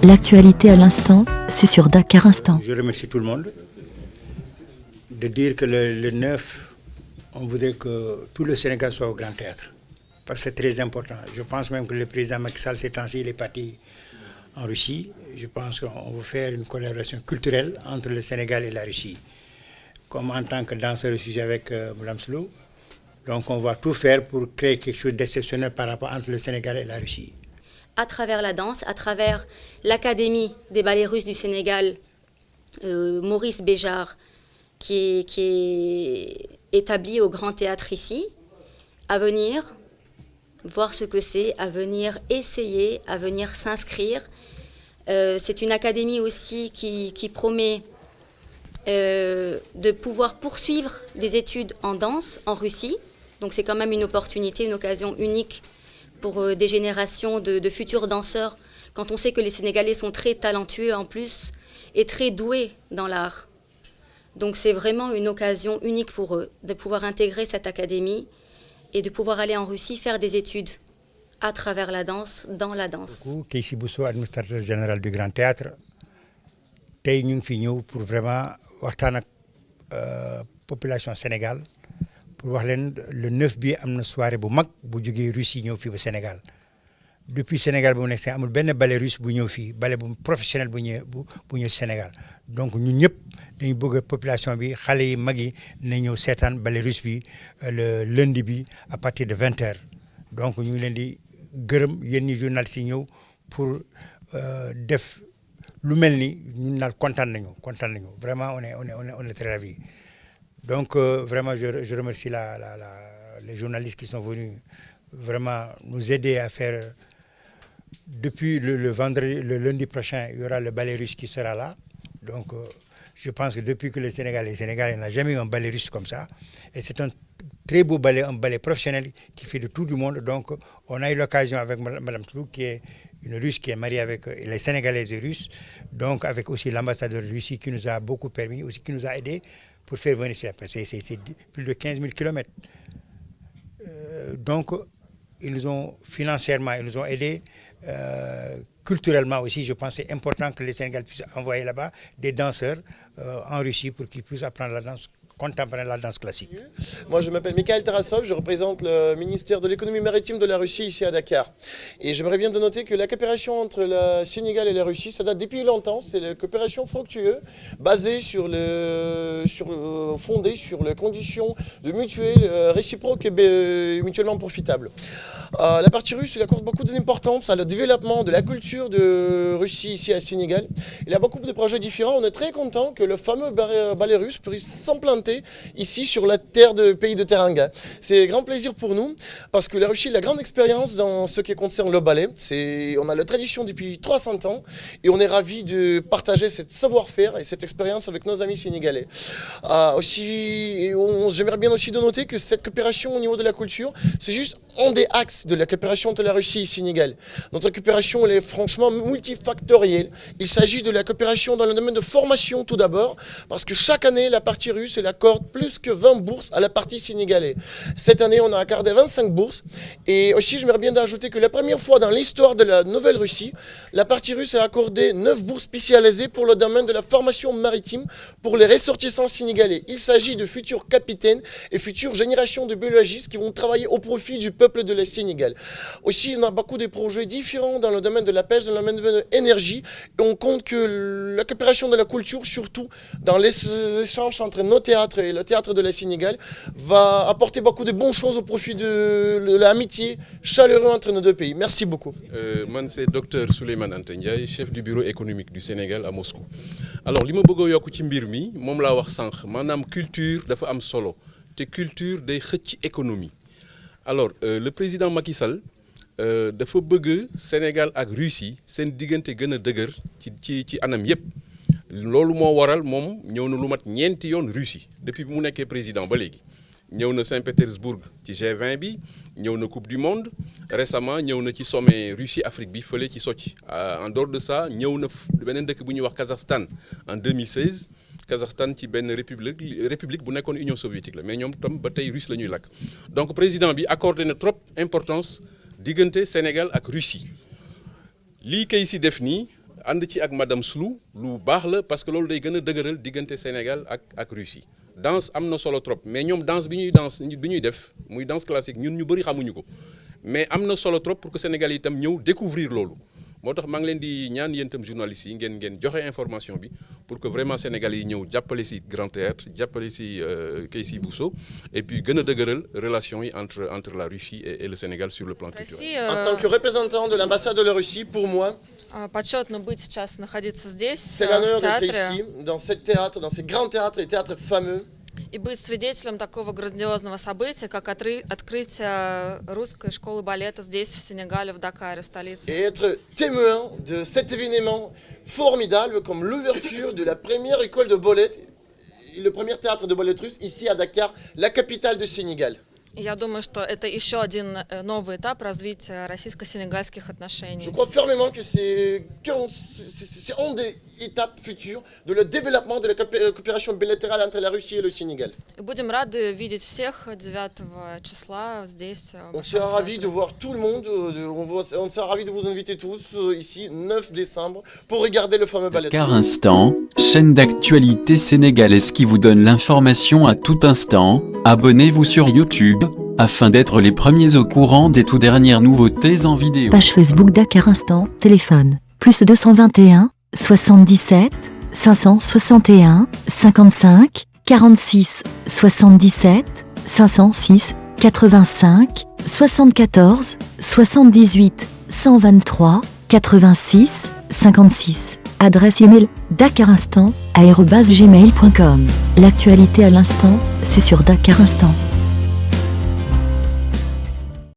L'actualité à l'instant, c'est sur Dakar Instant. Je remercie tout le monde de dire que le 9, on voudrait que tout le Sénégal soit au Grand Théâtre. Parce que c'est très important. Je pense même que le président Macky Sall, ces temps-ci, il est parti en Russie. Je pense qu'on veut faire une collaboration culturelle entre le Sénégal et la Russie. Comme en tant que danseur aussi avec Mme Slou. Donc on va tout faire pour créer quelque chose d'exceptionnel par rapport entre le Sénégal et la Russie. À travers la danse, à travers l'Académie des ballets russes du Sénégal, Maurice Béjart, qui est établi au Grand Théâtre ici, à venir voir ce que c'est, à venir essayer, à venir s'inscrire. C'est une académie aussi qui promet de pouvoir poursuivre des études en danse en Russie. Donc c'est quand même une opportunité, une occasion unique pour des générations de futurs danseurs, quand on sait que les Sénégalais sont très talentueux en plus et très doués dans l'art. Donc c'est vraiment une occasion unique pour eux de pouvoir intégrer cette académie et de pouvoir aller en Russie faire des études à travers la danse, dans la danse. Keïsi Bousso, administrateur général du Grand Théâtre, tey ñu ngi fi ñëw pour vraiment waxtaan ak population Sénégal pour wax leen le 9 bi am na soirée bu mag bu jógee Russie ñëw fii ba Sénégal depuis Sénégal bu mu nekk amul benn ballet russe bu ñëw fii ballet bu professionnel bu ñëw Sénégal donc ñun ñëpp dañu bëgg population bi xale yi mag yi na ñëw seetaan ballet russe bi le lundi bi à partir de 20h donc ñu ngi leen di gërëm yéen ñi journalistes yi ñëw pour def lu mel ni ñun daal kontaan nañu vraiment on est très ravis donc vraiment je remercie les journalistes qui sont venus vraiment nous aider à faire depuis le lundi prochain il y aura le ballet russe qui sera là donc je pense que depuis que le Sénégal n'a jamais eu un ballet russe comme ça et c'est un très beau ballet, un ballet professionnel qui fait de tout du monde donc on a eu l'occasion avec Mme Slou qui est une Russe qui est mariée avec les Sénégalaises et Russes, donc avec aussi l'ambassadeur de Russie qui nous a beaucoup permis, aussi qui nous a aidés pour faire venir ça. C'est plus de 15 000 kilomètres. Donc, ils nous ont financièrement, ils nous ont aidés. Culturellement aussi, je pense que c'est important que les Sénégalais puissent envoyer là-bas des danseurs en Russie pour qu'ils puissent apprendre la danse contemporaine, la danse classique. Moi, je m'appelle Mikhail Tarasov, je représente le ministère de l'économie maritime de la Russie ici à Dakar. Et j'aimerais bien de noter que la coopération entre le Sénégal et la Russie, ça date depuis longtemps. C'est une coopération fructueuse, basée fondée sur les conditions de mutuelles, réciproques et mutuellement profitables. La partie russe, elle accorde beaucoup d'importance à le développement de la culture de Russie ici à Sénégal. Il y a beaucoup de projets différents. On est très content que le fameux ballet russe puisse s'implanter ici sur la terre du pays de Teranga. C'est un grand plaisir pour nous parce que la Russie a la grande expérience dans ce qui concerne le ballet. On a la tradition depuis 300 ans et on est ravis de partager cette savoir-faire et cette expérience avec nos amis sénégalais. J'aimerais bien aussi de noter que cette coopération au niveau de la culture, c'est juste un des axes de la coopération entre la Russie et le Sénégal. Notre coopération elle est franchement multifactorielle. Il s'agit de la coopération dans le domaine de formation tout d'abord, parce que chaque année, la partie russe elle accorde plus que 20 bourses à la partie sénégalaise. Cette année, on a accordé 25 bourses. Et aussi, j'aimerais bien ajouter que la première fois dans l'histoire de la Nouvelle-Russie, la partie russe a accordé 9 bourses spécialisées pour le domaine de la formation maritime pour les ressortissants sénégalais. Il s'agit de futurs capitaines et futures générations de biologistes qui vont travailler au profit du peuple de la Sénégal. Aussi, on a beaucoup de projets différents dans le domaine de la pêche, dans le domaine de l'énergie. Et on compte que la coopération de la culture, surtout dans les échanges entre nos théâtres et le théâtre de la Sénégal, va apporter beaucoup de bonnes choses au profit de l'amitié chaleureuse entre nos deux pays. Merci beaucoup. Moi, c'est Dr Souleymane Anta Ndiaye, chef du bureau économique du Sénégal à Moscou. Alors, li ma bëgg a yokk ci mbir mi moom laa wax sànq maanaam culture dafa am solo te culture day xëcc économie. Alors, le président Macky Sall dafa bëgg Sénégal ak Russie seen diggante gën a dëgër ci anam yépp loolu moo waral moom ñëw na lu mat ñeenti yoon Russie depuis bi mu nekkee président ba léegi ñëw na Saint-Pétersbourg ci G20 bi ñëw na Coupe du Monde récemment ñëw na ci sommet Russie Afrique bi fële ci Sotchi en dehors de ça ñëw na beneen dëkk bu ñuy wax Kazakhstan en 2016 Kazakhstan ci benn république bu nekkoon Union soviétique la mais ñoom tam ba tey russe la ñuy lakk donc président bi accordé na trop importance diggante Sénégal ak Russie lii kay si def nii ànd ci ak madame Slou lu baax la parce que loolu day gën a dëgëral diggante Sénégal ak Russie danse am na solo trop mais ñoom danse bi ñuy def muy danse classique ñun ñu bëri xamuñu ko mais am na solo trop pour que Sénégal itam ñëw découvrir loolu moo tax maa ngi leen di ñaan yéen itam journalistes yi ngeen joxe information bi pour que vraiment Sénégal yi ñëw jàppale si Grand Théâtre jàppale si Keysi Bousso et puis gën a dëgëral relation yi entre la Russie et le Sénégal sur le plan culturel. En tant que représentant de l'ambassade de la Russie, pour moi, почетно быть сейчас, находиться здесь, c'est l'honneur в d'être театре, ici, dans ce théâtre, dans ces grands théâtres et théâtres fameux. и быть свидетелем такого грандиозного события, как открытие русской школы балета здесь, в Сенегале, в Дакаре, в столице. Et être témoin de cet événement formidable comme l'ouverture de la première école de ballet et le premier théâtre de ballet russe ici à Dakar, la capitale du Sénégal. И я думаю, что это еще один новый этап развития российско-сенегальских отношений. Je crois fermement que c'est une des étapes futures de le développement de la coopération bilatérale entre la Russie et le Sénégal. И будем рады видеть всех 9 числа здесь. On sera ravis de voir tout le monde, on sera ravis de vous inviter tous ici, 9 décembre, pour regarder le fameux ballet. Dakar Instant, chaîne d'actualité sénégalaise qui vous donne l'information à tout instant. Abonnez-vous sur YouTube, afin d'être les premiers au courant des tout dernières nouveautés en vidéo. Page Facebook Dakar Instant, téléphone, plus 221, 77, 561, 55, 46, 77, 506, 85, 74, 78, 123, 86, 56. Adresse email dakarinstant@gmail.com. L'actualité à l'instant, c'est sur Dakar Instant.